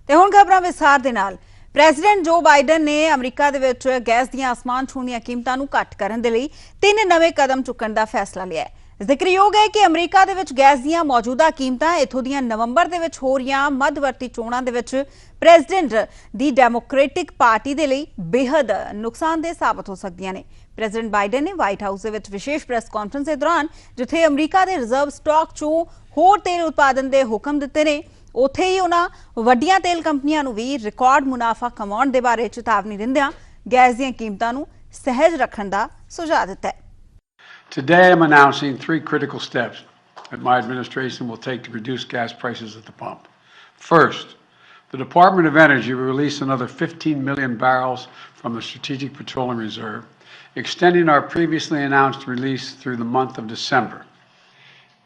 ਤੇ ਹੁਣ ਖਬਰਾਂ ਵਿਸਥਾਰ ਦੇ ਨਾਲ। ਪ੍ਰੈਜ਼ੀਡੈਂਟ ਜੋ ਬਾਈਡਨ ਨੇ ਅਮਰੀਕਾ ਦੇ ਵਿੱਚ ਗੈਸ ਦੀਆਂ ਆਸਮਾਨ ਛੂਹਣੀਆਂ ਕੀਮਤਾਂ ਨੂੰ ਘੱਟ ਕਰਨ ਦੇ ਲਈ 3 ਨਵੇਂ ਕਦਮ ਚੁੱਕਣ ਦਾ ਫੈਸਲਾ ਲਿਆ ਹੈ। ਜ਼ਿਕਰਯੋਗ ਹੈ ਕਿ ਅਮਰੀਕਾ ਦੇ ਵਿੱਚ ਗੈਸ ਦੀਆਂ ਮੌਜੂਦਾ ਕੀਮਤਾਂ ਇਥੋਂ ਦੀਆਂ ਨਵੰਬਰ ਦੇ ਵਿੱਚ ਹੋ ਰਹੀਆਂ ਮੱਧਵਰਤੀ ਚੋਣਾਂ ਦੇ ਵਿੱਚ ਪ੍ਰੈਜ਼ੀਡੈਂਟ ਦੀ ਡੈਮੋਕ੍ਰੈਟਿਕ ਪਾਰਟੀ ਦੇ ਲਈ ਬੇहद ਨੁਕਸਾਨਦੇਹ ਸਾਬਤ ਹੋ ਸਕਦੀਆਂ ਨੇ। ਪ੍ਰੈਜ਼ੀਡੈਂਟ ਬਾਈਡਨ ਨੇ ਵਾਈਟ ਹਾਊਸ ਦੇ ਵਿੱਚ ਵਿਸ਼ੇਸ਼ ਪ੍ਰੈਸ ਕਾਨਫਰੰਸ ਦੇ ਦੌਰਾਨ ਜਿੱਥੇ ਅਮਰੀਕਾ ਦੇ ਰਿਜ਼ਰਵ ਸਟਾਕ ਚੋਂ ਹੋਰ ਤੇਲ ਉਤਪਾਦਨ ਦੇ ਹੁਕਮ ਦਿੱਤੇ ਨੇ, ਉੱਥੇ ਹੀ ਉਹਨਾਂ ਵੱਡੀਆਂ ਤੇਲ ਕੰਪਨੀਆਂ ਨੂੰ ਵੀ ਰਿਕਾਰਡ ਮੁਨਾਫਾ ਕਮਾਉਣ ਦੇ ਬਾਰੇ ਚੇਤਾਵਨੀ ਦਿੰਦਿਆਂ ਗੈਸ ਦੀਆਂ ਕੀਮਤਾਂ ਨੂੰ ਸਹਿਜ ਰੱਖਣ ਦਾ ਸੁਝਾਅ ਦਿੱਤਾ ਹੈ। Today I'm announcing 3 critical steps that my administration will take to reduce gas prices at the pump. First, the Department of Energy will release another 15 million barrels from the Strategic Petroleum Reserve, extending our previously announced release through the month of December.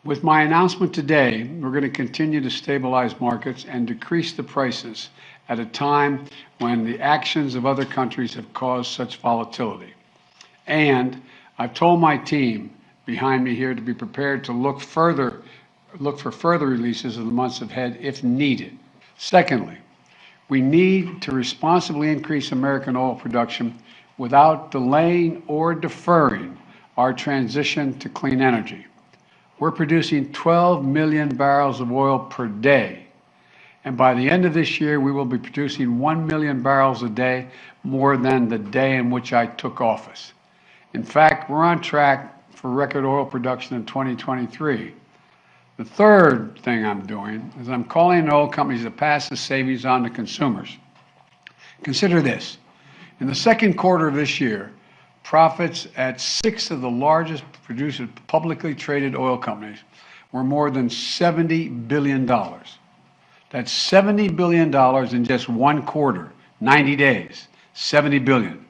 With my announcement today, we're going to continue to stabilize markets and decrease the prices at a time when the actions of other countries have caused such volatility. And I've told my team behind me here to be prepared to look for further releases in the months ahead if needed. Secondly, we need to responsibly increase American oil production without delaying or deferring our transition to clean energy. We're producing 12 million barrels of oil per day. And by the end of this year, we will be producing 1 million barrels a day more than the day in which I took office. In fact, we're on track for record oil production in 2023. The third thing I'm doing is I'm calling on oil companies to pass the savings on to consumers. Consider this. In the second quarter of this year, profits at 6 of the largest producers, publicly traded oil companies, were more than $70 billion. That's $70 billion in just one quarter, 90 days, $70 billion.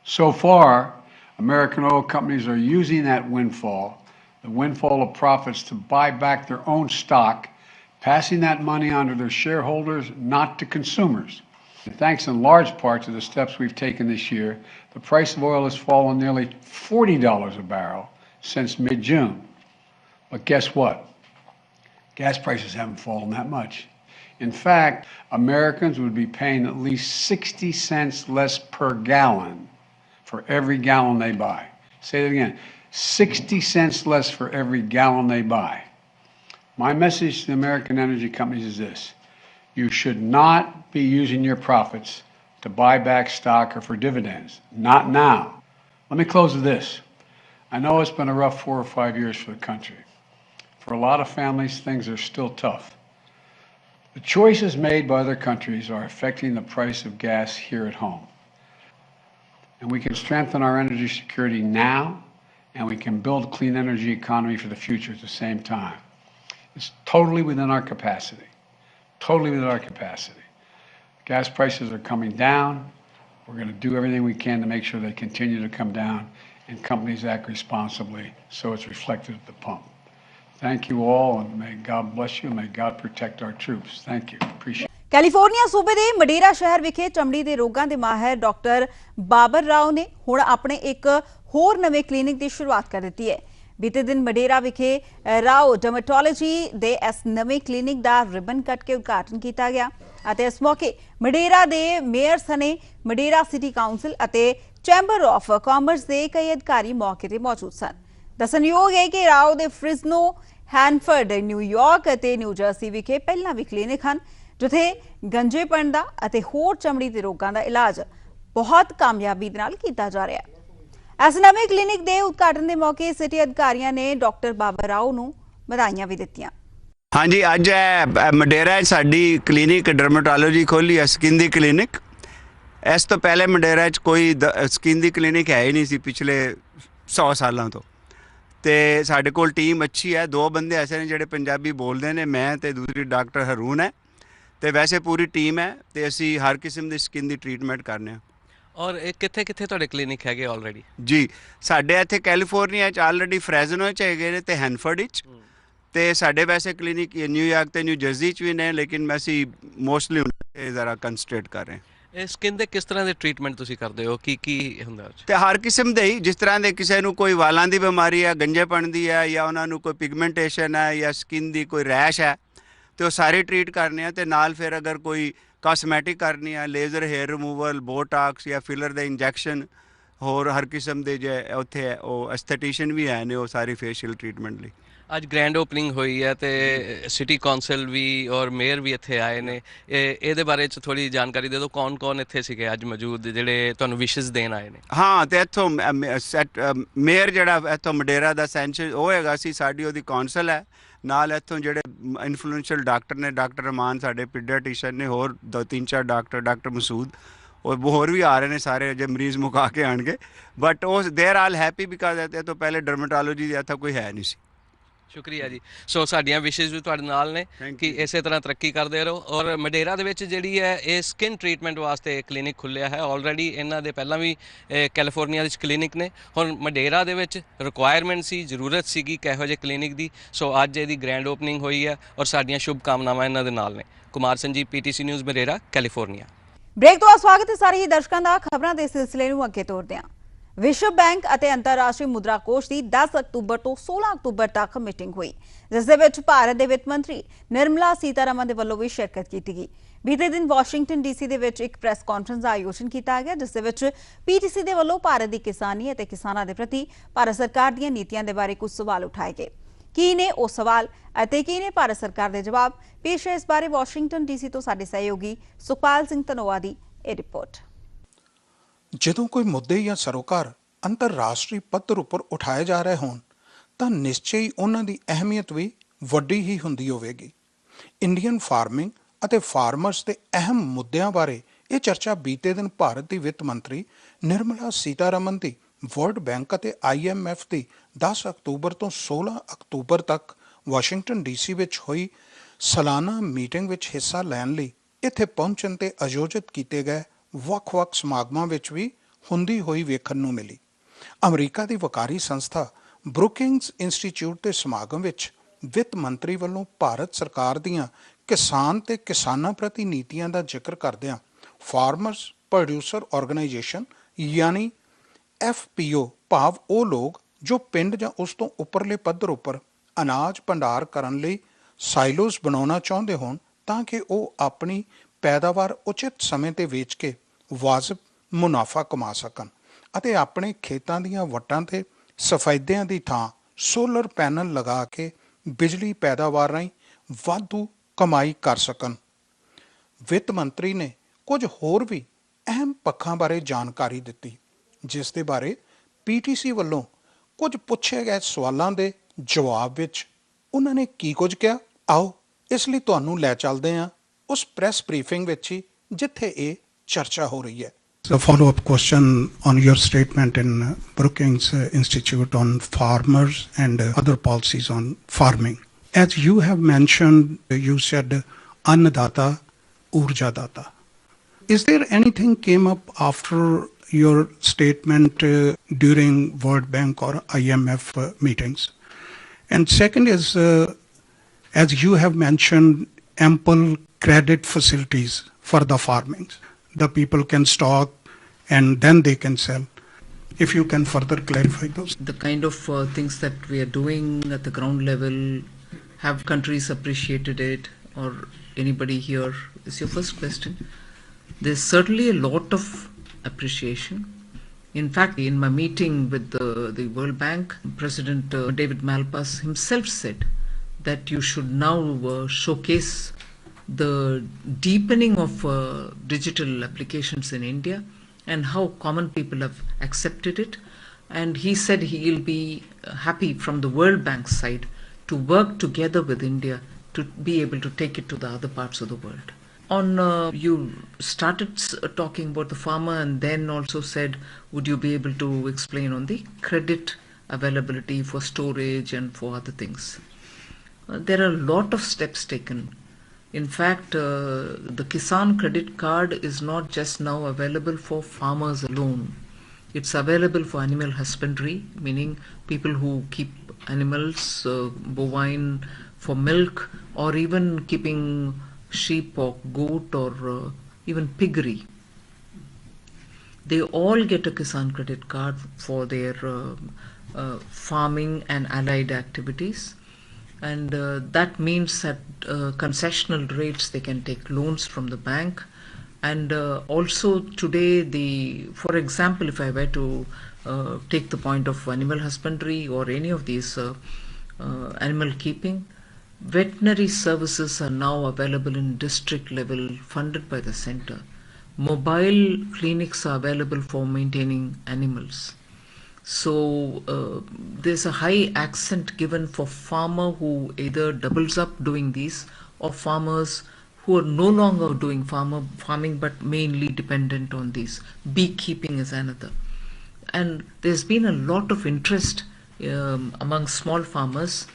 So far, American oil companies are using that windfall, the windfall of profits, to buy back their own stock, passing that money on to their shareholders, not to consumers. And thanks in large part to the steps we've taken this year, the price of oil has fallen nearly $40 a barrel since mid-June. But guess what? Gas prices haven't fallen that much. In fact, Americans would be paying at least 60 cents less per gallon for every gallon they buy. Say it again, 60 cents less for every gallon they buy. My message to the American energy companies is this: you should not be using your profits to buy back stock or for dividends. Not now. Let me close with this. I know it's been a rough 4 or 5 years for the country. For a lot of families, things are still tough. The choices made by other countries are affecting the price of gas here at home. And we can strengthen our energy security now, and we can build a clean energy economy for the future at the same time. It's totally within our capacity. Totally within our capacity. Gas prices are coming down. We're going to do everything we can to make sure they continue to come down, and companies act responsibly so it's reflected at the pump. Thank you all, and may God bless you, and may God protect our troops. Thank you. Appreciate it. California ਸੂਬੇ ਦੇ ਮਡੇਰਾ ਸ਼ਹਿਰ ਵਿਖੇ ਚਮੜੀ ਦੇ ਰੋਗਾਂ ਦੇ ਮਾਹਿਰ doctor Babur Rao ਨੇ ਹੁਣ ਆਪਣੇ ਇੱਕ ਹੋਰ ਨਵੇਂ ਕਲੀਨਿਕ ਦੀ ਸ਼ੁਰੂਆਤ ਕਰ ਦਿੱਤੀ ਹੈ। ਬੀਤੇ ਦਿਨ ਮਡੇਰਾ ਵਿਖੇ ਰਾਓ ਡਰਮੇਟੋਲੋਜੀ ਦੇ ਇਸ ਨਵੇਂ ਕਲੀਨਿਕ ਦਾ ਰਿਬਨ ਕੱਟ ਕੇ ਉਦਘਾਟਨ ਕੀਤਾ ਗਿਆ ਅਤੇ ਇਸ ਮੌਕੇ ਮਡੇਰਾ ਦੇ ਮੇਅਰ ਸਣੇ ਮਡੇਰਾ ਸਿਟੀ ਕਾਉਂਸਲ ਅਤੇ ਚੈਂਬਰ ਆਫ ਕਾਮਰਸ ਦੇ ਕਈ ਅਧਿਕਾਰੀ ਮੌਕੇ ਤੇ ਮੌਜੂਦ ਸਨ। ਦੱਸਣਯੋਗ ਹੈ ਕਿ ਰਾਓ ਦੇ ਫ੍ਰਿਜ਼ਨੋ, ਹੈਨਫਰਡ, ਨਿਊਯਾਰਕ ਅਤੇ ਨਿਊ ਜਰਸੀ ਵਿਖੇ ਪਹਿਲਾਂ ਵੀ ਕਲੀਨਿਕ ਹਨ ਜਿੱਥੇ ਗੰਜੇਪਣ ਦਾ ਅਤੇ ਹੋਰ ਚਮੜੀ ਦੇ ਰੋਗਾਂ ਦਾ ਇਲਾਜ ਬਹੁਤ ਕਾਮਯਾਬੀ ਦੇ ਨਾਲ ਕੀਤਾ ਜਾ ਰਿਹਾ ਹੈ। ਇਸ ਨਵੇਂ ਕਲੀਨਿਕ ਦੇ ਉਦਘਾਟਨ ਦੇ ਮੌਕੇ ਸਿਟੀ ਅਧਿਕਾਰੀਆਂ ਨੇ ਡਾਕਟਰ ਬਾਬਰ ਰਾਓ ਨੂੰ ਵਧਾਈਆਂ ਵੀ ਦਿੱਤੀਆਂ। ਹਾਂਜੀ, ਅੱਜ ਮਡੇਰਾ ਸਾਡੀ ਕਲੀਨਿਕ ਡਰਮੇਟੋਲੋਜੀ ਖੋਲੀ ਹੈ, ਸਕਿਨ ਦੀ ਕਲੀਨਿਕ। ਇਸ ਤੋਂ ਪਹਿਲੇ ਮਡੇਰਾ 'ਚ ਕੋਈ ਸਕਿਨ ਦੀ ਕਲੀਨਿਕ ਹੈ ਹੀ ਨਹੀਂ ਸੀ ਪਿਛਲੇ 100 ਸਾਲਾਂ ਤੋਂ। ਤੇ ਸਾਡੇ ਕੋਲ ਟੀਮ ਅੱਛੀ ਹੈ, 2 ਬੰਦੇ ਐਸੇ ਨੇ ਜਿਹੜੇ ਪੰਜਾਬੀ ਬੋਲਦੇ ਨੇ, ਮੈਂ ਤੇ ਦੂਸਰੀ ਡਾਕਟਰ ਹਰੂਨ ਹੈ, ਤੇ ਵੈਸੇ ਪੂਰੀ ਟੀਮ ਹੈ ਤੇ ਅਸੀਂ ਹਰ ਕਿਸਮ ਦੀ ਸਕਿਨ ਦੀ ਟ੍ਰੀਟਮੈਂਟ ਕਰਨੇ ਆ। ਔਰ ਇਹ ਕਿੱਥੇ ਤੁਹਾਡੇ ਕਲੀਨਿਕ ਹੈਗੇ ਆਲਰੇਡੀ? ਜੀ, ਸਾਡੇ ਇੱਥੇ ਕੈਲੀਫੋਰਨੀਆ 'ਚ ਆਲਰੇਡੀ ਫਰੈਜ਼ਨੋ 'ਚ ਹੈਗੇ ਨੇ ਤੇ ਹੈਨਫਰਡ 'ਚ, ਤੇ ਸਾਡੇ ਵੈਸੇ ਕਲੀਨਿਕ ਨਿਊਯਾਰਕ ਤੇ ਨਿਊ ਜਰਸੀ 'ਚ ਵੀ ਨੇ, ਲੇਕਿਨ ਅਸੀਂ ਮੋਸਟਲੀ ਜ਼ਰਾ ਕੰਸਨਟਰੇਟ ਕਰ ਰਹੇ ਹਾਂ। ਇਹ ਸਕਿਨ ਦੇ ਕਿਸ ਤਰ੍ਹਾਂ ਦੇ ਟ੍ਰੀਟਮੈਂਟ ਤੁਸੀਂ ਕਰਦੇ ਹੋ? ਕੀ ਹੁੰਦਾ? ਤੇ ਹਰ ਕਿਸਮ ਦੇ ਹੀ, ਜਿਸ ਤਰ੍ਹਾਂ ਦੇ ਕਿਸੇ ਨੂੰ ਕੋਈ ਵਾਲਾਂ ਦੀ ਬਿਮਾਰੀ ਹੈ, ਗੰਜੇਪਣ ਦੀ ਹੈ, ਜਾਂ ਉਹਨਾਂ ਨੂੰ ਕੋਈ ਪਿਗਮੈਂਟੇਸ਼ਨ ਹੈ, ਜਾਂ ਸਕਿਨ ਦੀ ਕੋਈ ਰੈਸ਼ ਹੈ, ਤੇ ਉਹ ਸਾਰੇ ਟ੍ਰੀਟ ਕਰਨੇ ਆ। ਤੇ ਨਾਲ ਫਿਰ ਅਗਰ ਕੋਈ ਕਾਸਮੈਟਿਕ ਕਰਨੀ ਆ, ਲੇਜ਼ਰ ਹੇਅਰ ਰਿਮੂਵਲ, ਬੋਟਾਕਸ ਜਾਂ ਫਿਲਰ ਦੇ ਇੰਜੈਕਸ਼ਨ, ਹੋਰ ਹਰ ਕਿਸਮ ਦੇ ਜੇ ਉੱਥੇ ਉਹ ਐਸਥੈਟੀਸ਼ੀਅਨ ਵੀ ਹੈ ਨੇ ਉਹ ਸਾਰੀ ਫੇਸ਼ੀਅਲ ਟ੍ਰੀਟਮੈਂਟ ਲਈ। ਅੱਜ ਗ੍ਰੈਂਡ ਓਪਨਿੰਗ ਹੋਈ ਹੈ ਤੇ ਸਿਟੀ ਕੌਂਸਲ ਵੀ ਔਰ ਮੇਅਰ ਵੀ ਇੱਥੇ ਆਏ ਨੇ, ਇਹਦੇ ਬਾਰੇ ਚ ਥੋੜੀ ਜਾਣਕਾਰੀ ਦੇ ਦਿਓ, ਕੌਣ ਇੱਥੇ ਸੀਗੇ ਅੱਜ ਮੌਜੂਦ ਜਿਹੜੇ ਤੁਹਾਨੂੰ ਵਿਸ਼ੇਸ ਦੇਣ ਆਏ ਨੇ? ਹਾਂ, ਤੇ ਇੱਥੋਂ ਮੇਅਰ ਜਿਹੜਾ ਇੱਥੋਂ ਮਡੇਰਾ ਦਾ ਸੈਂਚਰ ਉਹ ਹੈਗਾ ਸੀ, ਸਾਡੀ ਉਹਦੀ ਕੌਂਸਲ ਹੈ ਨਾਲ। ਇੱਥੋਂ ਜਿਹੜੇ ਇਨਫਲੂਐਂਸ਼ੀਅਲ ਡਾਕਟਰ ਨੇ, ਡਾਕਟਰ ਰਮਾਨ ਸਾਡੇ ਪੀਡੀਆਟੀਸ਼ਨ ਨੇ, ਹੋਰ 2-3-4 ਡਾਕਟਰ ਮਸੂਦ, और ਹੋਰ ਵੀ ਆ ਰਹੇ ਨੇ ਸਾਰੇ, ਅਜੇ ਮਰੀਜ਼ ਮੁਕਾ ਕੇ ਆਣਗੇ। ਬਟ ਉਹ ਦੇਰ ਆਲ ਹੈਪੀ ਬਿਕਾਜ਼ ਇਹ ਤੋਂ ਪਹਿਲੇ ਡਰਮੇਟੋਲੋਜੀ ਦਾ ਇੱਥੇ ਕੋਈ ਹੈ ਨਹੀਂ ਸੀ। ਸ਼ੁਕਰੀਆ ਜੀ। ਸੋ ਸਾਡੀਆਂ ਵਿਸ਼ੇਸ ਵੀ ਤੁਹਾਡੇ ਨਾਲ ਨੇ ਕਿ ਇਸੇ ਤਰ੍ਹਾਂ ਤਰੱਕੀ ਕਰਦੇ ਰਹੋ। ਔਰ ਮਡੇਰਾ ਦੇ ਵਿੱਚ ਜਿਹੜੀ ਹੈ ਇਹ ਸਕਿਨ ਟ੍ਰੀਟਮੈਂਟ ਵਾਸਤੇ ਕਲੀਨਿਕ ਖੁੱਲਿਆ ਹੈ ਆਲਰੇਡੀ। ਇਹਨਾਂ ਦੇ ਪਹਿਲਾਂ ਵੀ ਕੈਲੀਫੋਰਨੀਆ ਵਿੱਚ ਕਲੀਨਿਕ ਨੇ, ਹੁਣ ਮਡੇਰਾ ਦੇ ਵਿੱਚ ਰਿਕੁਆਇਰਮੈਂਟ ਸੀ, ਜ਼ਰੂਰਤ ਸੀਗੀ ਕਿਹੋ ਜਿਹੇ ਕਲੀਨਿਕ ਦੀ। ਸੋ ਅੱਜ ਇਹਦੀ ਗ੍ਰੈਂਡ ਓਪਨਿੰਗ ਹੋਈ ਹੈ ਔਰ ਸਾਡੀਆਂ ਸ਼ੁਭ ਕਾਮਨਾਵਾਂ ਇਹਨਾਂ ਦੇ ਨਾਲ ਨੇ। Kumar Sanjeev, PTC news Madera, California. Break ਤੋਂ ਬਾਅਦ ਸਵਾਗਤ ਹੈ ਸਾਰੇ ਹੀ ਦਰਸ਼ਕਾਂ ਦਾ। ਖਬਰਾਂ ਦੇ ਸਿਲਸਿਲੇ ਨੂੰ ਅੱਗੇ ਤੋਰਦੇ ਹਾਂ। ਵਿਸ਼ਵ ਬੈਂਕ ਅਤੇ ਅੰਤਰਰਾਸ਼ਟਰੀ ਮੁਦਰਾ ਕੋਸ਼ ਦੀ 10 ਅਕਤੂਬਰ ਤੋਂ 16 ਅਕਤੂਬਰ ਤੱਕ ਮੀਟਿੰਗ ਹੋਈ, ਜਿਸ ਦੇ ਵਿੱਚ ਭਾਰਤ ਦੇ ਵਿੱਤ ਮੰਤਰੀ ਨਿਰਮਲਾ ਸੀਤਾਰਮਨ ਦੇ ਵੱਲੋਂ ਵੀ ਸ਼ਿਰਕਤ ਕੀਤੀ ਗਈ। ਬੀਤੇ ਦਿਨ ਵਾਸ਼ਿੰਗਟਨ DC ਦੇ ਵਿੱਚ ਇੱਕ ਪ੍ਰੈਸ ਕਾਨਫਰੰਸ ਦਾ ਆਯੋਜਨ ਕੀਤਾ ਗਿਆ, ਜਿਸ ਦੇ ਵਿੱਚ PTC ਦੇ ਵੱਲੋਂ ਭਾਰਤ ਦੀ ਕਿਸਾਨੀ ਅਤੇ ਕਿਸਾਨਾਂ ਦੇ ਪ੍ਰਤੀ ਭਾਰਤ ਸਰਕਾਰ ਦੀਆਂ ਨੀਤੀਆਂ ਦੇ ਬਾਰੇ ਕੁਝ ਸਵਾਲ ਉਠਾਏ ਗਏ। ਕੀ ਨੇ ਉਹ ਸਵਾਲ ਅਤੇ ਕੀ ਨੇ ਭਾਰਤ ਸਰਕਾਰ ਦੇ ਜਵਾਬ? ਪੇਸ਼ ਹੈ ਇਸ ਬਾਰੇ ਵਾਸ਼ਿੰਗਟਨ DC ਤੋਂ ਸਾਡੇ ਸਹਿਯੋਗੀ ਸੁਖਪਾਲ ਸਿੰਘ ਧਨੋਆ ਦੀ ਇਹ ਰਿਪੋਰਟ। ਜਦੋਂ ਕੋਈ ਮੁੱਦੇ ਜਾਂ ਸਰੋਕਾਰ ਅੰਤਰਰਾਸ਼ਟਰੀ ਪੱਧਰ ਉੱਪਰ ਉਠਾਏ ਜਾ ਰਹੇ ਹੋਣ ਤਾਂ ਨਿਸ਼ਚੇ ਹੀ ਉਹਨਾਂ ਦੀ ਅਹਿਮੀਅਤ ਵੀ ਵੱਡੀ ਹੀ ਹੁੰਦੀ ਹੋਵੇਗੀ। ਇੰਡੀਅਨ ਫਾਰਮਿੰਗ ਅਤੇ ਫਾਰਮਰਸ ਦੇ ਅਹਿਮ ਮੁੱਦਿਆਂ ਬਾਰੇ ਇਹ ਚਰਚਾ ਬੀਤੇ ਦਿਨ ਭਾਰਤ ਦੀ ਵਿੱਤ ਮੰਤਰੀ ਨਿਰਮਲਾ ਸੀਤਾਰਮਨ ਦੀ ਵਰਲਡ ਬੈਂਕ ਅਤੇ IMF ਦੀ 10 ਅਕਤੂਬਰ ਤੋਂ 16 ਅਕਤੂਬਰ ਤੱਕ ਵਾਸ਼ਿੰਗਟਨ DC ਵਿੱਚ ਹੋਈ ਸਾਲਾਨਾ ਮੀਟਿੰਗ ਵਿੱਚ ਹਿੱਸਾ ਲੈਣ ਲਈ ਇੱਥੇ ਪਹੁੰਚਣ ਤੇ ਆਯੋਜਿਤ ਕੀਤੇ ਗਏ ਵੱਖ-ਵੱਖ ਸਮਾਗਮਾਂ ਵਿੱਚ ਵੀ ਹੁੰਦੀ ਹੋਈ ਵੇਖਣ ਨੂੰ ਮਿਲੀ। ਅਮਰੀਕਾ ਦੀ ਵਕਾਰੀ ਸੰਸਥਾ ਬਰੁਕਿੰਗਸ ਇੰਸਟੀਚਿਊਟ ਦੇ ਸਮਾਗਮ ਵਿੱਚ ਵਿੱਤ ਮੰਤਰੀ ਵੱਲੋਂ ਭਾਰਤ ਸਰਕਾਰ ਦੀਆਂ ਕਿਸਾਨ ਤੇ ਕਿਸਾਨਾਂ ਪ੍ਰਤੀ ਨੀਤੀਆਂ ਦਾ ਜ਼ਿਕਰ ਕਰਦਿਆਂ ਫਾਰਮਰਸ ਪ੍ਰੋਡਿਊਸਰ ਆਰਗੇਨਾਈਜੇਸ਼ਨ ਯਾਨੀ FPO ਭਾਵ ਉਹ ਲੋਕ ਜੋ ਪਿੰਡ ਜਾਂ ਉਸ ਤੋਂ ਉੱਪਰਲੇ ਪੱਧਰ ਉੱਪਰ ਅਨਾਜ ਭੰਡਾਰ ਕਰਨ ਲਈ ਸਾਈਲੋਜ਼ ਬਣਾਉਣਾ ਚਾਹੁੰਦੇ ਹੋਣ ਤਾਂ ਕਿ ਉਹ ਆਪਣੀ ਪੈਦਾਵਾਰ ਉਚਿਤ ਸਮੇਂ ਤੇ ਵੇਚ ਕੇ ਵਾਜਬ ਮੁਨਾਫਾ ਕਮਾ ਸਕਣ ਅਤੇ ਆਪਣੇ ਖੇਤਾਂ ਦੀਆਂ ਵੱਟਾਂ ਤੇ ਸਫੈਦਿਆਂ ਦੀ ਥਾਂ ਸੋਲਰ ਪੈਨਲ ਲਗਾ ਕੇ ਬਿਜਲੀ ਪੈਦਾਵਾਰ ਰਾਹੀਂ ਵਾਧੂ ਕਮਾਈ ਕਰ ਸਕਣ। ਵਿੱਤ ਮੰਤਰੀ ਨੇ ਕੁਝ ਹੋਰ ਵੀ ਅਹਿਮ ਪੱਖਾਂ ਬਾਰੇ ਜਾਣਕਾਰੀ ਦਿੱਤੀ, ਜਿਸ ਦੇ ਬਾਰੇ PTC ਵੱਲੋਂ ਕੁਝ ਪੁੱਛੇ ਗਏ ਸਵਾਲਾਂ ਦੇ ਜਵਾਬ ਵਿੱਚ ਉਹਨਾਂ ਨੇ ਕੀ ਕੁਝ ਕਿਹਾ, ਆਓ ਇਸ ਲਈ ਤੁਹਾਨੂੰ ਲੈ ਚੱਲਦੇ ਹਾਂ ਉਸ ਪ੍ਰੈਸ ਬਰੀਫਿੰਗ ਵਿੱਚ ਹੀ ਜਿੱਥੇ ਇਹ ਚਰਚਾ ਹੋ ਰਹੀ ਹੈ। A follow-up question on your statement in Brookings Institute on farmers and other policies on farming. As you have mentioned, you said Annadata, Urjadata. Is there anything came up after your statement during World Bank or IMF meetings? And second is, as you have mentioned, ample credit facilities for the farming. The people can stock and then they can sell. If you can further clarify those. The kind of things that we are doing at the ground level, have countries appreciated it or anybody here? Is your first question. There's certainly a lot of appreciation. In fact, in my meeting with the World Bank, President David Malpass himself said that you should now showcase the deepening of digital applications in India and how common people have accepted it. And he said he'll be happy from the World Bank side to work together with India to be able to take it to the other parts of the world. On you started talking about the farmer and then also said, would you be able to explain on the credit availability for storage and for other things? There are a lot of steps taken. In fact, the Kisan credit card is not just now available for farmers alone. It's available for animal husbandry, meaning people who keep animals, bovine for milk, or even keeping sheep or goat or even piggery. They all get a Kisan credit card for their farming and allied activities. and that means at concessional rates they can take loans from the bank. And also today, for example, if I were to take the point of animal husbandry or any of these animal keeping, veterinary services are now available in district level, funded by the center. Mobile clinics are available for maintaining animals. So there's a high accent given for farmer who either doubles up doing these, or farmers who are no longer doing farming but mainly dependent on these. Beekeeping is another. And there's been a lot of interest among small farmers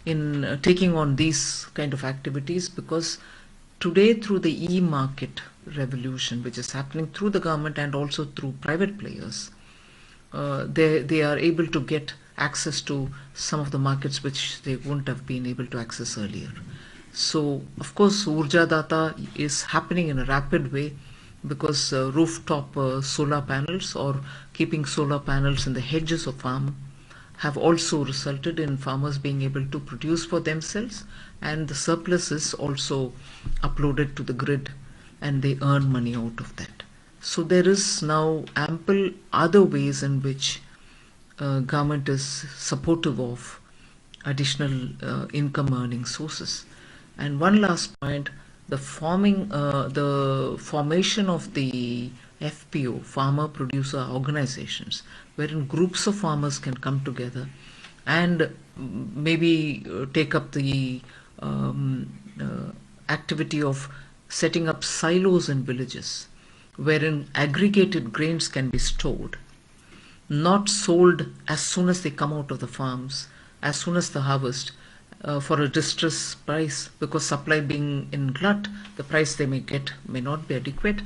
in taking on these kind of activities, because today, through the e-market revolution which is happening through the government and also through private players, they are able to get access to some of the markets which they wouldn't have been able to access earlier. So, of course, Urja Data is happening in a rapid way, because rooftop solar panels or keeping solar panels in the hedges of farm have also resulted in farmers being able to produce for themselves, and the surplus is also uploaded to the grid and they earn money out of that. So there is now ample other ways in which government is supportive of additional income earning sources. And one last point, the formation of the FPO, farmer producer organizations, wherein groups of farmers can come together and maybe take up the activity of setting up silos in villages, wherein aggregated grains can be stored, not sold as soon as they come out of the farms, as soon as the harvest, for a distress price, because supply being in glut, the price they may get may not be adequate.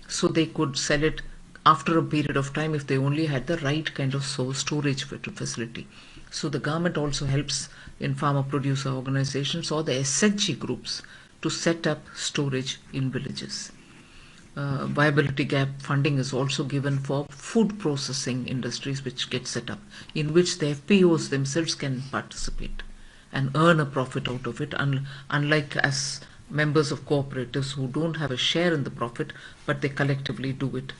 So they could sell it after a period of time if they only had the right kind of storage facility. So the government also helps in farmer producer organizations or the SHG groups to set up storage in villages. Viability gap funding is also given for food processing industries which get set up, in which the FPOs themselves can participate and earn a profit out of it, unlike as members of cooperatives who don't have a share in the profit but they collectively do it.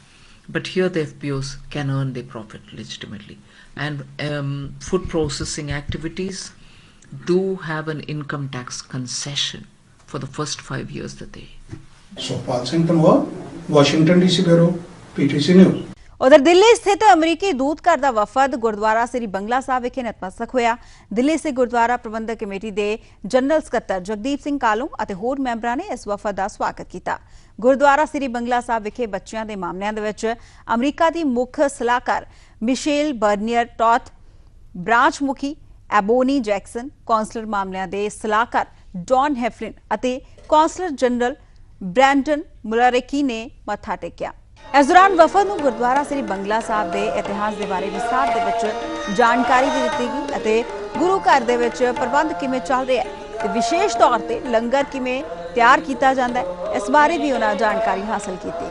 But here the FPOs can earn their profit legitimately. And food processing activities do have an income tax concession for the first 5 years that they. Sukhpal Singh Tanwar, Washington DC bureau, PTC news. उधर दिल्ली स्थित अमरीकी दूत घर ਦਾ ਵਫਦ ਗੁਰਦੁਆਰਾ ਸ੍ਰੀ ਬੰਗਲਾ ਸਾਹਿਬ ਵਿਖੇ ਨਤਮਸਤਕ ਹੋਇਆ। ਦਿੱਲੀ ਸੇ ਗੁਰਦੁਆਰਾ ਪ੍ਰਬੰਧਕ committee ਦੇ ਜਨਰਲ ਸਕੱਤਰ ਜਗਦੀਪ ਸਿੰਘ ਕਾਲੂ ਅਤੇ ਹੋਰ ਮੈਂਬਰਾਂ ਨੇ ਇਸ ਵਫਦ ਦਾ ਸਵਾਗਤ ਕੀਤਾ। ਗੁਰਦੁਆਰਾ ਸ੍ਰੀ ਬੰਗਲਾ ਸਾਹਿਬ ਵਿਖੇ ਬੱਚਿਆਂ ਦੇ ਮਾਮਲਿਆਂ ਦੇ ਵਿੱਚ ਅਮਰੀਕਾ ਦੀ ਮੁੱਖ ਸਲਾਹਕਾਰ ਮਿਸ਼ੇਲ ਬਰਨੀਅਰ ਟੌਥ, ਬ੍ਰਾਂਚ ਮੁਖੀ ਐਬੋਨੀ ਜੈਕਸਨ, ਕੌਂਸਲਰ ਮਾਮਲਿਆਂ ਦੇ ਸਲਾਹਕਾਰ ਡੌਨ ਹੈਫਲਿਨ ਅਤੇ ਕੌਂਸਲਰ ਜਨਰਲ ਬ੍ਰੈਂਡਨ ਮੁਲਾਰੇਕੀ ਨੇ ਮੱਥਾ ਟੇਕਿਆ। इस दौरान वफद ਨੂੰ ਗੁਰਦੁਆਰਾ ਸ੍ਰੀ ਬੰਗਲਾ ਸਾਹਿਬ ਦੇ ਇਤਿਹਾਸ ਦੇ ਬਾਰੇ ਵਿਸਥਾਰ ਦੇ ਵਿੱਚ ਜਾਣਕਾਰੀ ਵੀ ਦਿੱਤੀ ਗਈ ਅਤੇ ਗੁਰੂ ਘਰ ਦੇ ਵਿੱਚ ਪ੍ਰਬੰਧ ਕਿਵੇਂ ਚੱਲ ਰਿਹਾ ਹੈ ਤੇ ਵਿਸ਼ੇਸ਼ ਤੌਰ ਤੇ ਲੰਗਰ ਕਿਵੇਂ ਤਿਆਰ ਕੀਤਾ ਜਾਂਦਾ ਹੈ, ਇਸ ਬਾਰੇ ਵੀ ਉਹਨਾਂ ਜਾਣਕਾਰੀ ਹਾਸਲ ਕੀਤੀ।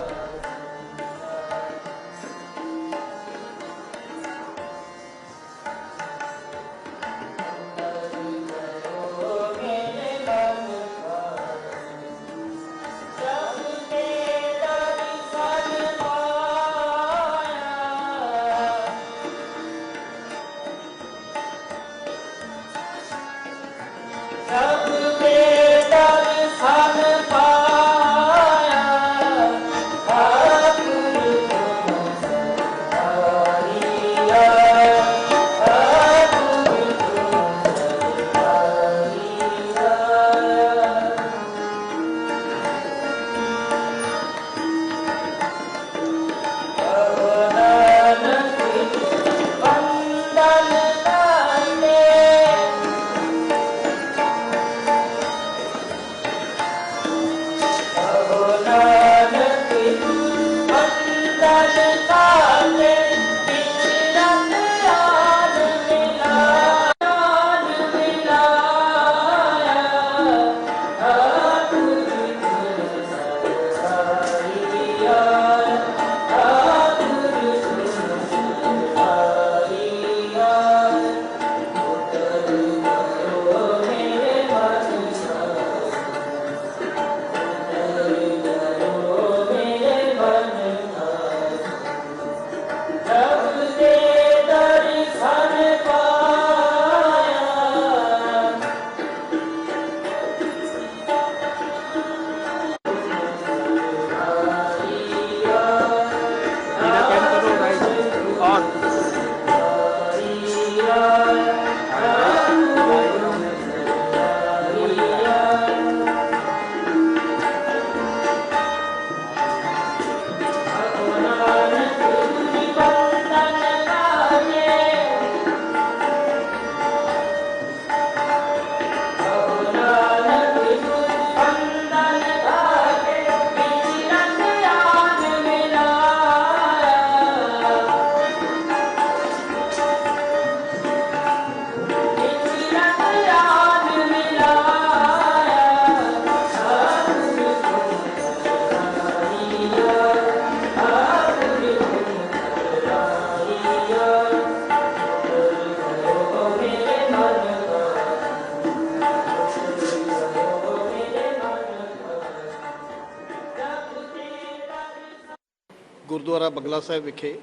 ਗੁਰਦੁਆਰਾ ਬੰਗਲਾ ਸਾਹਿਬ ਵਿਖੇ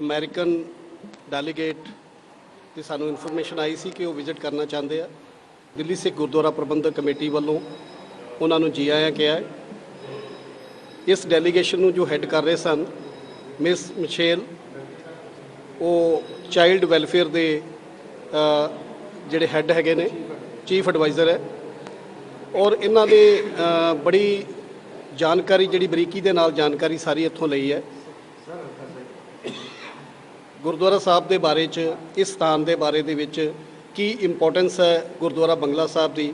ਅਮਰੀਕਨ ਡੈਲੀਗੇਟ ਦੀ ਸਾਨੂੰ ਇਨਫੋਰਮੇਸ਼ਨ ਆਈ ਸੀ ਕਿ ਉਹ ਵਿਜ਼ਿਟ ਕਰਨਾ ਚਾਹੁੰਦੇ ਆ। ਦਿੱਲੀ ਸਿੱਖ ਗੁਰਦੁਆਰਾ ਪ੍ਰਬੰਧਕ ਕਮੇਟੀ ਵੱਲੋਂ ਉਹਨਾਂ ਨੂੰ ਜੀ ਆਇਆਂ ਕਿਹਾ। ਇਸ ਡੈਲੀਗੇਸ਼ਨ ਨੂੰ ਜੋ ਹੈੱਡ ਕਰ ਰਹੇ ਸਨ ਮਿਸ ਮਿਸ਼ੇਲ, ਉਹ ਚਾਈਲਡ ਵੈਲਫੇਅਰ ਦੇ ਜਿਹੜੇ ਹੈੱਡ ਹੈਗੇ ਨੇ, ਚੀਫ ਐਡਵਾਈਜ਼ਰ ਹੈ, ਔਰ ਇਹਨਾਂ ਨੇ ਬੜੀ ਜਾਣਕਾਰੀ, ਜਿਹੜੀ ਬਰੀਕੀ ਦੇ ਨਾਲ ਜਾਣਕਾਰੀ ਸਾਰੀ ਇੱਥੋਂ ਲਈ ਹੈ ਗੁਰਦੁਆਰਾ ਸਾਹਿਬ ਦੇ ਬਾਰੇ 'ਚ, ਇਸ ਸਥਾਨ ਦੇ ਬਾਰੇ ਦੇ ਵਿੱਚ ਕੀ ਇੰਪੋਰਟੈਂਸ ਹੈ ਗੁਰਦੁਆਰਾ ਬੰਗਲਾ ਸਾਹਿਬ ਦੀ,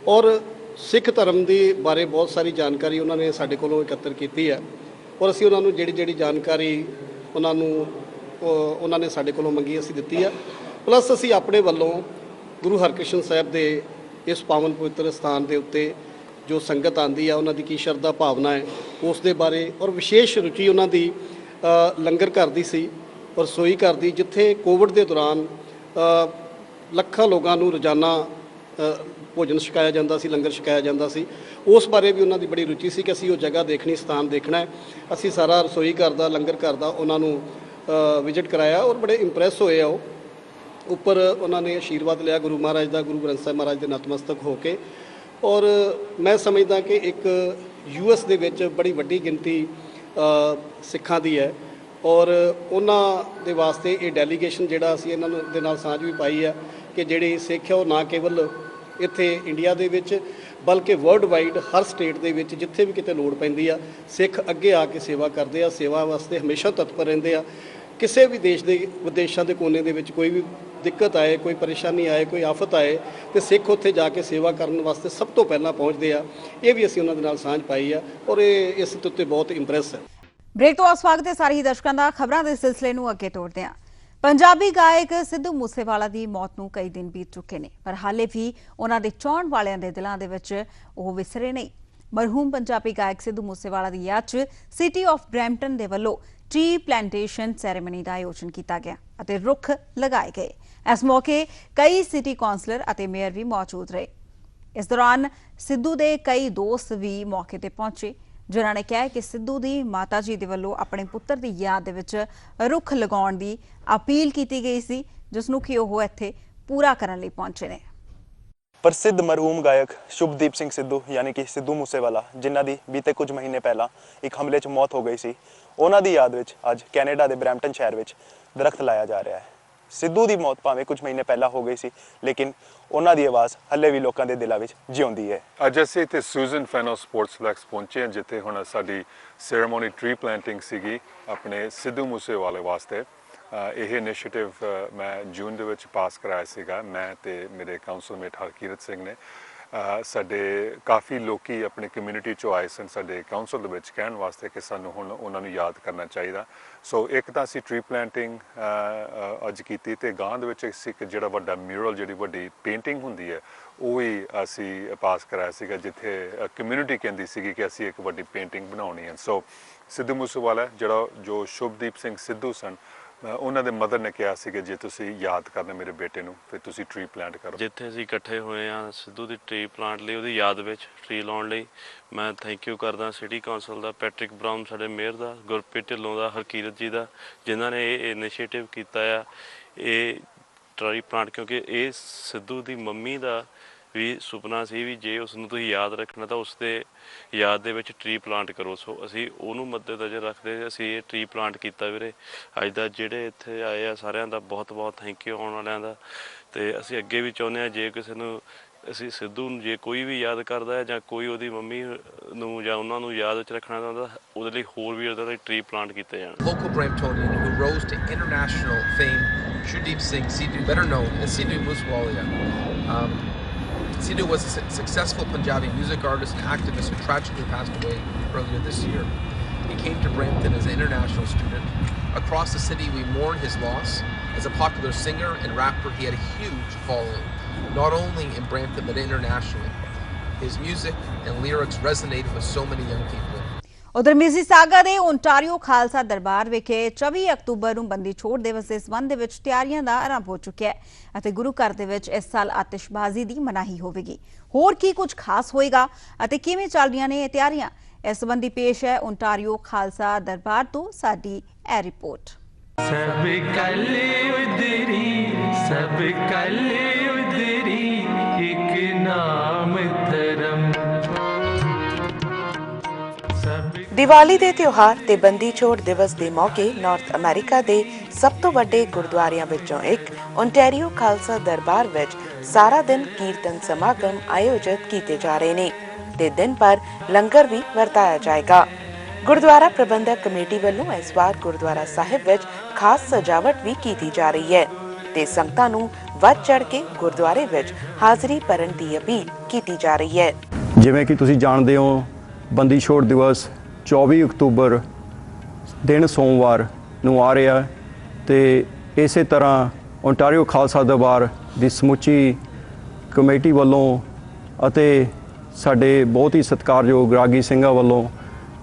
ਔਰ ਸਿੱਖ ਧਰਮ ਦੇ ਬਾਰੇ ਬਹੁਤ ਸਾਰੀ ਜਾਣਕਾਰੀ ਉਹਨਾਂ ਨੇ ਸਾਡੇ ਕੋਲੋਂ ਇਕੱਤਰ ਕੀਤੀ ਹੈ। ਔਰ ਅਸੀਂ ਉਹਨਾਂ ਨੂੰ ਜਿਹੜੀ ਜਾਣਕਾਰੀ ਉਹਨਾਂ ਨੇ ਸਾਡੇ ਕੋਲੋਂ ਮੰਗੀ ਅਸੀਂ ਦਿੱਤੀ ਹੈ। ਪਲੱਸ ਅਸੀਂ ਆਪਣੇ ਵੱਲੋਂ ਗੁਰੂ ਹਰਕ੍ਰਿਸ਼ਨ ਸਾਹਿਬ ਦੇ ਇਸ ਪਾਵਨ ਪਵਿੱਤਰ ਸਥਾਨ ਦੇ ਉੱਤੇ ਜੋ ਸੰਗਤ ਆਉਂਦੀ ਆ, ਉਹਨਾਂ ਦੀ ਕੀ ਸ਼ਰਧਾ ਭਾਵਨਾ ਹੈ ਉਸ ਦੇ ਬਾਰੇ, ਔਰ ਵਿਸ਼ੇਸ਼ ਰੁਚੀ ਉਹਨਾਂ ਦੀ ਲੰਗਰ ਘਰ ਦੀ ਸੀ ਔਰ ਰਸੋਈ ਘਰ ਦੀ, ਜਿੱਥੇ ਕੋਵਿਡ ਦੇ ਦੌਰਾਨ ਲੱਖਾਂ ਲੋਕਾਂ ਨੂੰ ਰੋਜ਼ਾਨਾ ਭੋਜਨ ਛਕਾਇਆ ਜਾਂਦਾ ਸੀ, ਲੰਗਰ ਛਕਾਇਆ ਜਾਂਦਾ ਸੀ। ਉਸ ਬਾਰੇ ਵੀ ਉਹਨਾਂ ਦੀ ਬੜੀ ਰੁਚੀ ਸੀ ਕਿ ਅਸੀਂ ਉਹ ਜਗ੍ਹਾ ਦੇਖਣੀ, ਸਥਾਨ ਦੇਖਣਾ ਹੈ। ਅਸੀਂ ਸਾਰਾ ਰਸੋਈ ਘਰ ਦਾ, ਲੰਗਰ ਘਰ ਦਾ ਉਹਨਾਂ ਨੂੰ ਵਿਜ਼ਿਟ ਕਰਾਇਆ ਔਰ ਬੜੇ ਇੰਪ੍ਰੈਸ ਹੋਏ ਆ। ਉਹ ਉੱਪਰ ਉਹਨਾਂ ਨੇ ਆਸ਼ੀਰਵਾਦ ਲਿਆ ਗੁਰੂ ਮਹਾਰਾਜ ਦਾ, ਗੁਰੂ ਗ੍ਰੰਥ ਸਾਹਿਬ ਮਹਾਰਾਜ ਦੇ ਨਤਮਸਤਕ ਹੋ ਕੇ। ਔਰ ਮੈਂ ਸਮਝਦਾ ਕਿ ਇੱਕ US ਦੇ ਵਿੱਚ ਬੜੀ ਵੱਡੀ ਗਿਣਤੀ ਸਿੱਖਾਂ ਦੀ ਹੈ ਔਰ ਉਹਨਾਂ ਦੇ ਵਾਸਤੇ ਇਹ ਡੈਲੀਗੇਸ਼ਨ ਜਿਹੜਾ ਅਸੀਂ ਇਹਨਾਂ ਦੇ ਨਾਲ ਸਾਂਝ ਵੀ ਪਾਈ ਹੈ ਕਿ ਜਿਹੜੇ ਸਿੱਖ ਹੈ ਉਹ ਨਾ ਕੇਵਲ ਇੱਥੇ ਇੰਡੀਆ ਦੇ ਵਿੱਚ ਬਲਕਿ ਵਰਲਡ ਵਾਈਡ ਹਰ ਸਟੇਟ ਦੇ ਵਿੱਚ ਜਿੱਥੇ ਵੀ ਕਿਤੇ ਲੋੜ ਪੈਂਦੀ ਆ, ਸਿੱਖ ਅੱਗੇ ਆ ਕੇ ਸੇਵਾ ਕਰਦੇ ਆ, ਸੇਵਾ ਵਾਸਤੇ ਹਮੇਸ਼ਾ ਤਤਪਰ ਰਹਿੰਦੇ ਆ। ਕਿਸੇ ਵੀ ਦੇਸ਼ ਦੇ ਵਿਦੇਸ਼ਾਂ ਦੇ ਕੋਨੇ ਦੇ ਵਿੱਚ ਕੋਈ ਵੀ ਦਿੱਕਤ ਆਏ, ਕੋਈ ਪਰੇਸ਼ਾਨੀ ਆਏ, ਕੋਈ ਆਫਤ ਆਏ, ਤੇ ਸਿੱਖ ਉੱਥੇ ਜਾ ਕੇ ਸੇਵਾ ਕਰਨ ਵਾਸਤੇ ਸਭ ਤੋਂ ਪਹਿਲਾਂ ਪਹੁੰਚਦੇ ਆ। ਇਹ ਵੀ ਅਸੀਂ ਉਹਨਾਂ ਦੇ ਨਾਲ ਸਾਂਝ ਪਾਈ ਆ ਔਰ ਇਹ ਇਸ ਦੇ ਉੱਤੇ ਬਹੁਤ ਇੰਪ੍ਰੈਸ ਹੈ। ਬ੍ਰੇਕ ਤੋਂ ਬਾਅਦ ਸਵਾਗਤ ਹੈ ਸਾਰੇ ਹੀ ਦਰਸ਼ਕਾਂ ਦਾ। ਖਬਰਾਂ ਦੇ ਸਿਲਸਿਲੇ ਨੂੰ ਅੱਗੇ ਤੋਰਦੇ ਹਾਂ। ਪੰਜਾਬੀ ਗਾਇਕ ਸਿੱਧੂ ਮੂਸੇਵਾਲਾ ਦੀ ਮੌਤ ਨੂੰ ਕਈ ਦਿਨ ਬੀਤ ਚੁੱਕੇ ਨੇ, ਪਰ ਹਾਲੇ ਵੀ ਉਹਨਾਂ ਦੇ ਚਾਹਣ ਵਾਲਿਆਂ ਦੇ ਦਿਲਾਂ ਦੇ ਵਿੱਚ ਉਹ ਵਿਸਰੇ ਨਹੀਂ। ਮਰਹੂਮ ਪੰਜਾਬੀ ਗਾਇਕ ਸਿੱਧੂ ਮੂਸੇਵਾਲਾ ਦੀ ਯਾਦ 'ਚ ਸਿਟੀ ਆਫ ਬਰੈਂਪਟਨ ਦੇ ਵੱਲੋਂ ਟ੍ਰੀ ਪਲਾਂਟੇਸ਼ਨ ਸੈਰੇਮਨੀ ਦਾ ਆਯੋਜਨ ਕੀਤਾ ਗਿਆ ਅਤੇ ਰੁੱਖ ਲਗਾਏ ਗਏ। ਇਸ ਮੌਕੇ ਕਈ ਸਿਟੀ ਕੌਂਸਲਰ ਅਤੇ ਮੇਅਰ ਵੀ ਮੌਜੂਦ ਰਹੇ। ਇਸ ਦੌਰਾਨ ਸਿੱਧੂ ਦੇ ਕਈ ਦੋਸਤ ਵੀ ਮੌਕੇ ਤੇ ਪਹੁੰਚੇ, ਜਿਨ੍ਹਾਂ ਨੇ ਕਿਹਾ ਕਿ ਸਿੱਧੂ ਦੀ ਮਾਤਾ ਜੀ ਦੇ ਵੱਲੋਂ ਆਪਣੇ ਪੁੱਤਰ ਦੀ ਯਾਦ ਦੇ ਵਿੱਚ ਰੁੱਖ ਲਗਾਉਣ ਦੀ ਅਪੀਲ ਕੀਤੀ ਗਈ ਸੀ, ਜਿਸ ਨੂੰ ਕਿ ਉਹ ਇੱਥੇ ਪੂਰਾ ਕਰਨ ਲਈ ਪਹੁੰਚੇ ਨੇ। ਪ੍ਰਸਿੱਧ ਮਰਹੂਮ ਗਾਇਕ ਸ਼ੁਭਦੀਪ ਸਿੰਘ ਸਿੱਧੂ ਯਾਨੀ ਕਿ ਸਿੱਧੂ ਮੂਸੇਵਾਲਾ, ਜਿਨ੍ਹਾਂ ਦੀ ਬੀਤੇ ਕੁਝ ਮਹੀਨੇ ਪਹਿਲਾਂ ਇੱਕ ਹਮਲੇ 'ਚ ਮੌਤ ਹੋ ਗਈ ਸੀ, ਉਹਨਾਂ ਦੀ ਯਾਦ ਵਿੱਚ ਅੱਜ ਕੈਨੇਡਾ ਦੇ ਬਰੈਂਪਟਨ ਸ਼ਹਿਰ ਵਿੱਚ ਦਰਖਤ ਲਾਇਆ ਜਾ ਰਿਹਾ ਹੈ। ਸਿੱਧੂ ਦੀ ਮੌਤ ਭਾਵੇਂ ਕੁਝ ਮਹੀਨੇ ਪਹਿਲਾਂ ਹੋ ਗਈ ਸੀ, ਲੇਕਿਨ ਉਹਨਾਂ ਦੀ ਆਵਾਜ਼ ਹੱਲੇ ਵੀ ਲੋਕਾਂ ਦੇ ਦਿਲਾਂ ਵਿੱਚ ਜਿਉਂਦੀ ਹੈ। ਅੱਜ ਅਸੀਂ ਇੱਥੇ ਸੂਜ਼ਨ ਫੈਨੋ ਸਪੋਰਟਸ ਫਲੈਕਸ ਪਹੁੰਚੇ ਹਾਂ, ਜਿੱਥੇ ਹੁਣ ਸਾਡੀ ਸੈਰੇਮੋਨੀ ਟ੍ਰੀ ਪਲਾਂਟਿੰਗ ਸੀਗੀ ਆਪਣੇ ਸਿੱਧੂ ਮੂਸੇਵਾਲੇ ਵਾਸਤੇ। ਇਹ ਇਨੀਸ਼ੀਏਟਿਵ ਮੈਂ ਜੂਨ ਦੇ ਵਿੱਚ ਪਾਸ ਕਰਾਇਆ ਸੀਗਾ, ਮੈਂ ਤੇ ਮੇਰੇ ਕਾਉਂਸਲਮੇਟ ਹਰਕੀਰਤ ਸਿੰਘ ਨੇ। ਸਾਡੇ ਕਾਫੀ ਲੋਕੀ ਆਪਣੇ ਕਮਿਊਨਿਟੀ 'ਚੋਂ ਆਏ ਸਨ ਸਾਡੇ ਕਾਉਂਸਲ ਦੇ ਵਿੱਚ ਕਹਿਣ ਵਾਸਤੇ ਕਿ ਸਾਨੂੰ ਹੁਣ ਉਹਨਾਂ ਨੂੰ ਯਾਦ ਕਰਨਾ ਚਾਹੀਦਾ। ਸੋ ਇੱਕ ਤਾਂ ਅਸੀਂ ਟ੍ਰੀ ਪਲਾਂਟਿੰਗ ਅੱਜ ਕੀਤੀ, ਤੇ ਗਾਂ ਦੇ ਵਿੱਚ ਇੱਕ ਜਿਹੜਾ ਵੱਡਾ ਮਿਊਰਲ, ਜਿਹੜੀ ਵੱਡੀ ਪੇਂਟਿੰਗ ਹੁੰਦੀ ਹੈ, ਉਹ ਵੀ ਅਸੀਂ ਪਾਸ ਕਰਾਇਆ ਸੀਗਾ, ਜਿੱਥੇ ਕਮਿਊਨਿਟੀ ਕਹਿੰਦੀ ਸੀਗੀ ਕਿ ਅਸੀਂ ਇੱਕ ਵੱਡੀ ਪੇਂਟਿੰਗ ਬਣਾਉਣੀ ਹੈ। ਸੋ ਸਿੱਧੂ ਮੂਸੇਵਾਲਾ ਜੋ ਸ਼ੁਭਦੀਪ ਸਿੰਘ ਸਿੱਧੂ ਸਨ, ਉਹਨਾਂ ਦੇ ਮਦਰ ਨੇ ਕਿਹਾ ਸੀ ਕਿ ਜੇ ਤੁਸੀਂ ਯਾਦ ਕਰਨਾ ਮੇਰੇ ਬੇਟੇ ਨੂੰ, ਫਿਰ ਤੁਸੀਂ ਟ੍ਰੀ ਪਲਾਂਟ ਕਰੋ। ਜਿੱਥੇ ਅਸੀਂ ਇਕੱਠੇ ਹੋਏ ਹਾਂ ਸਿੱਧੂ ਦੀ ਟ੍ਰੀ ਪਲਾਂਟ ਲਈ, ਉਹਦੀ ਯਾਦ ਵਿੱਚ ਟ੍ਰੀ ਲਾਉਣ ਲਈ, ਮੈਂ ਥੈਂਕ ਯੂ ਕਰਦਾ ਸਿਟੀ ਕੌਂਸਲ ਦਾ, ਪੈਟਰਿਕ ਬਰਾਊਨ ਸਾਡੇ ਮੇਅਰ ਦਾ, ਗੁਰਪ੍ਰੀਤ ਢਿੱਲੋਂ ਦਾ, ਹਰਕੀਰਤ ਜੀ ਦਾ, ਜਿਨ੍ਹਾਂ ਨੇ ਇਹ ਇਨੀਸ਼ੀਏਟਿਵ ਕੀਤਾ ਆ ਇਹ ਟ੍ਰੀ ਪਲਾਂਟ, ਕਿਉਂਕਿ ਇਹ ਸਿੱਧੂ ਦੀ ਮੰਮੀ ਦਾ ਵੀ ਸੁਪਨਾ ਸੀ ਵੀ ਜੇ ਉਸ ਨੂੰ ਤੁਸੀਂ ਯਾਦ ਰੱਖਣਾ ਤਾਂ ਉਸ ਦੇ ਯਾਦ ਦੇ ਵਿੱਚ ਟ੍ਰੀ ਪਲਾਂਟ ਕਰੋ। ਸੋ ਅਸੀਂ ਉਹਨੂੰ ਮੱਦੇ ਨਜ਼ਰ ਰੱਖਦੇ ਅਸੀਂ ਇਹ ਟ੍ਰੀ ਪਲਾਂਟ ਕੀਤਾ ਵੀਰੇ। ਅੱਜ ਦਾ ਜਿਹੜੇ ਇੱਥੇ ਆਏ ਆ ਸਾਰਿਆਂ ਦਾ ਬਹੁਤ ਬਹੁਤ ਥੈਂਕ ਯੂ, ਆਉਣ ਵਾਲਿਆਂ ਦਾ। ਅਤੇ ਅਸੀਂ ਅੱਗੇ ਵੀ ਚਾਹੁੰਦੇ ਹਾਂ ਜੇ ਕਿਸੇ ਨੂੰ ਅਸੀਂ ਸਿੱਧੂ ਨੂੰ ਜੇ ਕੋਈ ਵੀ ਯਾਦ ਕਰਦਾ ਹੈ ਜਾਂ ਕੋਈ ਉਹਦੀ ਮੰਮੀ ਨੂੰ ਜਾਂ ਉਹਨਾਂ ਨੂੰ ਯਾਦ ਵਿੱਚ ਰੱਖਣਾ ਚਾਹੁੰਦਾ, ਉਹਦੇ ਲਈ ਹੋਰ ਵੀ ਉਹਦੇ ਲਈ ਟ੍ਰੀ ਪਲਾਂਟ ਕੀਤੇ ਜਾਣ। Local Bramptonian who rose to international fame, Shubdeep Singh Sidhu, better known as Sidhu Moosewala. Sidhu was a successful Punjabi music artist and activist who tragically passed away earlier this year. He came to Brampton as an international student. Across the city, we mourn his loss. As a popular singer and rapper, he had a huge following, not only in Brampton but internationally. His music and lyrics resonated with so many young people. ਉਧਰ Mississauga ਦੇ Ontario Khalsa ਦਰਬਾਰ ਵਿਖੇ 24 October ਨੂੰ ਬੰਦੀ ਛੋੜ ਦਿਵਸ ਦੇ ਸੰਬੰਧ ਦੇ ਵਿੱਚ ਤਿਆਰੀਆਂ ਦਾ ਆਰੰਭ ਹੋ ਚੁੱਕਿਆ ਹੈ ਅਤੇ ਗੁਰੂ ਘਰ ਦੇ ਵਿੱਚ ਇਸ ਸਾਲ ਆਤਿਸ਼ਬਾਜ਼ੀ ਦੀ ਮਨਾਹੀ ਹੋਵੇਗੀ। ਹੋਰ ਕੀ ਕੁਝ ਖਾਸ ਹੋਏਗਾ ਅਤੇ ਕਿਵੇਂ ਚੱਲ ਰਹੀਆਂ ਨੇ ਇਹ ਤਿਆਰੀਆਂ, ਇਸ ਸੰਬੰਧੀ ਪੇਸ਼ ਹੈ ਓਨਟਾਰੀਓ ਖਾਲਸਾ ਦਰਬਾਰ ਤੋਂ ਸਾਡੀ ਇਹ ਰਿਪੋਰਟ। सब कल उधरी सब कल उधरी एक नाम धर्म। ਦੀਵਾਲੀ ਦੇ ਤਿਉਹਾਰ ਤੇ ਬੰਦੀ ਛੋੜ ਦਿਵਸ ਦੇ ਮੌਕੇ ਨਾਰਥ ਅਮਰੀਕਾ ਦੇ ਸਭ ਤੋਂ ਵੱਡੇ ਗੁਰਦੁਆਰਿਆਂ ਵਿੱਚੋਂ ਇੱਕ ਓਨਟਾਰੀਓ ਖਾਲਸਾ ਦਰਬਾਰ ਵਿੱਚ ਸਾਰਾ ਦਿਨ ਕੀਰਤਨ ਸਮਾਗਮ ਆਯੋਜਿਤ ਕੀਤੇ ਜਾ ਰਹੇ ਨੇ ਤੇ ਦਿਨ ਭਰ ਲੰਗਰ ਵੀ ਵਰਤਾਇਆ ਜਾਏਗਾ। ਗੁਰਦੁਆਰਾ ਪ੍ਰਬੰਧਕ ਕਮੇਟੀ ਵੱਲੋਂ ਇਸ ਵਾਰ ਗੁਰਦੁਆਰਾ ਸਾਹਿਬ ਵਿੱਚ ਖਾਸ ਸਜਾਵਟ ਵੀ ਕੀਤੀ ਜਾ ਰਹੀ ਹੈ ਤੇ ਸੰਗਤਾਂ ਨੂੰ ਵੱਧ ਚੜ ਕੇ ਗੁਰਦੁਆਰੇ ਵਿੱਚ ਹਾਜ਼ਰੀ ਭਰਨ ਦੀ ਅਪੀਲ ਕੀਤੀ ਜਾ ਰਹੀ ਹੈ। ਜਿਵੇਂ ਕਿ ਤੁਸੀਂ ਜਾਣਦੇ ਹੋ, ਬੰਦੀ ਛੋੜ ਦਿਵਸ 24 ਅਕਤੂਬਰ ਦਿਨ ਸੋਮਵਾਰ ਨੂੰ ਆ ਰਿਹਾ ਤੇ ਇਸੇ ਤਰ੍ਹਾਂ ਓਨਟਾਰੀਓ ਖਾਲਸਾ ਦਰਬਾਰ ਦੀ ਸਮੁੱਚੀ ਕਮੇਟੀ ਵੱਲੋਂ ਅਤੇ ਸਾਡੇ ਬਹੁਤ ਹੀ ਸਤਿਕਾਰਯੋਗ ਰਾਗੀ ਸਿੰਘਾਂ ਵੱਲੋਂ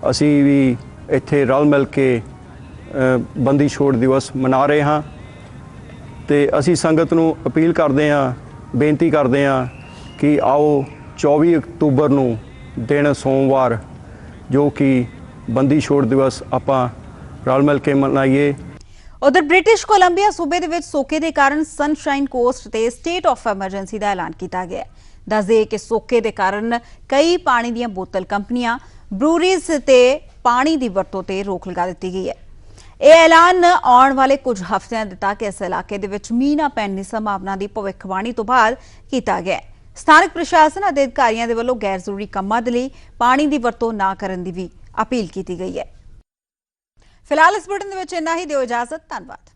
ਅਸੀਂ ਵੀ ਇੱਥੇ ਰਲ ਮਿਲ ਕੇ ਬੰਦੀ ਛੋੜ ਦਿਵਸ ਮਨਾ ਰਹੇ ਹਾਂ ਤੇ ਅਸੀਂ ਸੰਗਤ ਨੂੰ ਅਪੀਲ ਕਰਦੇ ਹਾਂ, ਬੇਨਤੀ ਕਰਦੇ ਹਾਂ ਕਿ ਆਓ 24 ਅਕਤੂਬਰ ਨੂੰ ਦਿਨ ਸੋਮਵਾਰ ਜੋ ਕਿ ਬੰਦੀ ਛੋੜ ਦਿਵਸ ਆਪਾਂ ਰਲ ਮਿਲ ਕੇ ਮਨਾਈਏ। ਉਧਰ ਬ੍ਰਿਟਿਸ਼ ਕੋਲੰਬੀਆ ਸੂਬੇ ਦੇ ਵਿੱਚ ਸੋਕੇ ਦੇ ਕਾਰਨ ਸਨਸ਼ਾਈਨ ਕੋਸਟ ਤੇ ਸਟੇਟ ਆਫ ਐਮਰਜੈਂਸੀ ਦਾ ਐਲਾਨ ਕੀਤਾ ਗਿਆ। ਦੱਸਦੇ ਕਿ ਸੋਕੇ ਦੇ ਕਾਰਨ ਕਈ ਪਾਣੀ ਦੀਆਂ ਬੋਤਲ ਕੰਪਨੀਆਂ, ਬਰੂਰੀਜ਼ ਤੇ ਪਾਣੀ ਦੀ ਵਰਤੋਂ ਤੇ ਰੋਕ ਲਗਾ ਦਿੱਤੀ ਗਈ ਹੈ। ਇਹ ਐਲਾਨ ਆਉਣ ਵਾਲੇ ਕੁਝ ਹਫ਼ਤਿਆਂ ਦਿੱਤਾ ਕਿ ਇਸ ਇਲਾਕੇ ਦੇ ਵਿੱਚ ਮੀਂਹ ਨਾ ਪੈਣ ਦੀ ਸੰਭਾਵਨਾ ਦੀ ਭਵਿੱਖਬਾਣੀ ਤੋਂ ਬਾਅਦ ਕੀਤਾ ਗਿਆ। ਸਥਾਨਕ ਪ੍ਰਸ਼ਾਸਨ ਅਤੇ ਅਧਿਕਾਰੀਆਂ ਦੇ ਵੱਲੋਂ ਗੈਰ ਜ਼ਰੂਰੀ ਕੰਮਾਂ ਦੇ ਲਈ ਪਾਣੀ ਦੀ ਵਰਤੋਂ ਨਾ ਕਰਨ ਦੀ ਵੀ ਅਪੀਲ ਕੀਤੀ ਗਈ ਹੈ। ਫਿਲਹਾਲ ਇਸ ਬੁਲੇਟਿਨ ਦੇ ਵਿੱਚ ਇੰਨਾ ਹੀ। ਦਿਓ ਇਜਾਜ਼ਤ। ਧੰਨਵਾਦ।